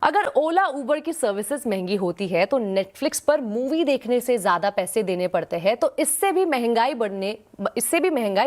अगर ओला उबर की सर्विसेज महंगी होती है तो नेटफ्लिक्स पर मूवी देखने से ज्यादा पैसे देने पड़ते हैं, तो इससे भी महंगाई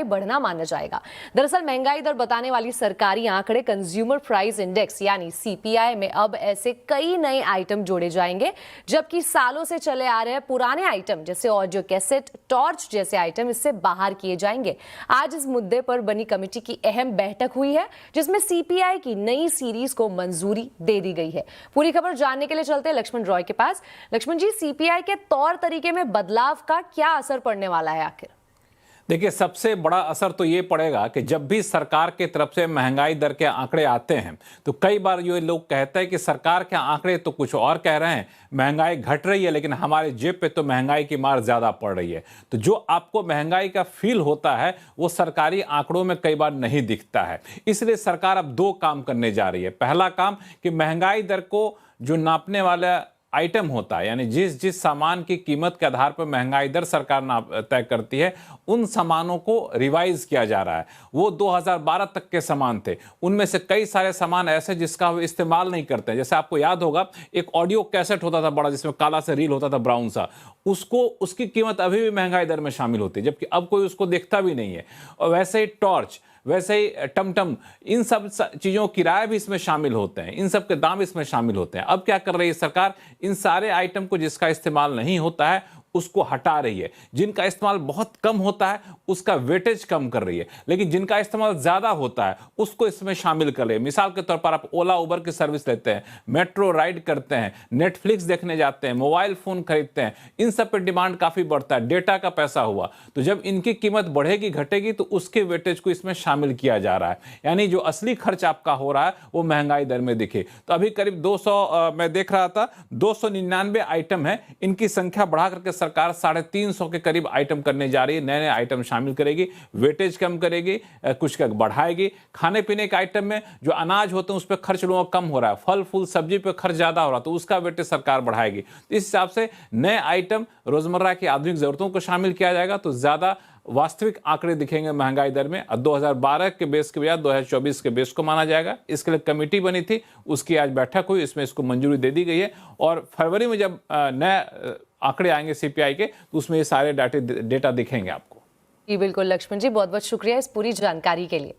बढ़ना माना जाएगा। दरअसल महंगाई दर बताने वाली सरकारी आंकड़े कंज्यूमर प्राइस इंडेक्स यानी सीपीआई में अब ऐसे कई नए आइटम जोड़े जाएंगे, जबकि सालों से चले आ रहे पुराने आइटम जैसे ऑडियो कैसेट, टॉर्च जैसे आइटम इससे बाहर किए जाएंगे। आज इस मुद्दे पर बनी कमेटी की अहम बैठक हुई है, जिसमें सीपीआई की नई सीरीज को मंजूरी दे दी गई है। पूरी खबर जानने के लिए चलते हैं लक्ष्मण रॉय के पास। लक्ष्मण जी, सीपीआई के तौर तरीके में बदलाव का क्या असर पड़ने वाला है आखिर? देखिए, सबसे बड़ा असर तो ये पड़ेगा कि जब भी सरकार की तरफ से महंगाई दर के आंकड़े आते हैं तो कई बार ये लोग कहते हैं कि सरकार के आंकड़े तो कुछ और कह रहे हैं, महंगाई घट रही है, लेकिन हमारे जेब पे तो महंगाई की मार ज़्यादा पड़ रही है। तो जो आपको महंगाई का फील होता है वो सरकारी आंकड़ों में कई बार नहीं दिखता है। इसलिए सरकार अब दो काम करने जा रही है। पहला काम कि महंगाई दर को जो नापने वाला आइटम होता है, यानी जिस जिस सामान की कीमत के आधार पर महंगाई दर सरकार तय करती है, उन सामानों को रिवाइज किया जा रहा है। वो 2012 तक के सामान थे, उनमें से कई सारे सामान ऐसे जिसका वो इस्तेमाल नहीं करते हैं। जैसे आपको याद होगा, एक ऑडियो कैसेट होता था बड़ा, जिसमें काला से रील होता था, ब्राउन सा, उसकी कीमत अभी भी महंगाई दर में शामिल होती है, जबकि अब कोई उसको देखता भी नहीं है। और वैसे ही टॉर्च, वैसे ही टमटम, इन सब चीज़ों किराए भी इसमें शामिल होते हैं, इन सब के दाम इसमें शामिल होते हैं। अब क्या कर रही है सरकार? इन सारे आइटम को जिसका इस्तेमाल नहीं होता है उसको हटा रही है। जिनका इस्तेमाल बहुत कम होता है उसका वेटेज कम कर रही है, लेकिन जिनका इस्तेमाल ज़्यादा होता है उसको इसमें शामिल कर रही है। मिसाल के तौर पर आप ओला उबर की सर्विस लेते हैं, मेट्रो राइड करते हैं, नेटफ्लिक्स देखने जाते हैं, मोबाइल फ़ोन खरीदते हैं, इन सब पर डिमांड काफ़ी बढ़ता है, डेटा का पैसा हुआ। तो जब इनकी कीमत बढ़ेगी घटेगी तो उसके वेटेज को इसमें शामिल किया जा रहा है, यानी जो असली खर्च आपका हो रहा है वो महंगाई दर में दिखे। तो अभी करीब 200 मैं देख रहा था 299 आइटम है, इनकी संख्या बढ़ा करके सरकार 350 के करीब आइटम करने जा रही है। नए नए आइटम शामिल करेगी, वेटेज कम करेगी, कुछ का बढ़ाएगी। खाने पीने के आइटम में जो अनाज होते हैं उस पर खर्च लोगों का कम हो रहा है, फल फूल सब्जी पे खर्च ज्यादा हो रहा है, तो उसका वेटेज सरकार बढ़ाएगी। तो इस हिसाब से नए आइटम, रोजमर्रा की आधुनिक जरूरतों को शामिल किया जाएगा, तो ज्यादा वास्तविक आंकड़े दिखेंगे महंगाई दर में। 2012 के बेस के बजाय 2024 के बेस को माना जाएगा। इसके लिए कमेटी बनी थी, उसकी आज बैठक हुई, इसमें इसको मंजूरी दे दी गई है। और फरवरी में जब नए आंकड़े आएंगे सीपीआई के, तो उसमें ये सारे डेटा दिखेंगे आपको। जी बिल्कुल लक्ष्मण जी, बहुत बहुत शुक्रिया इस पूरी जानकारी के लिए।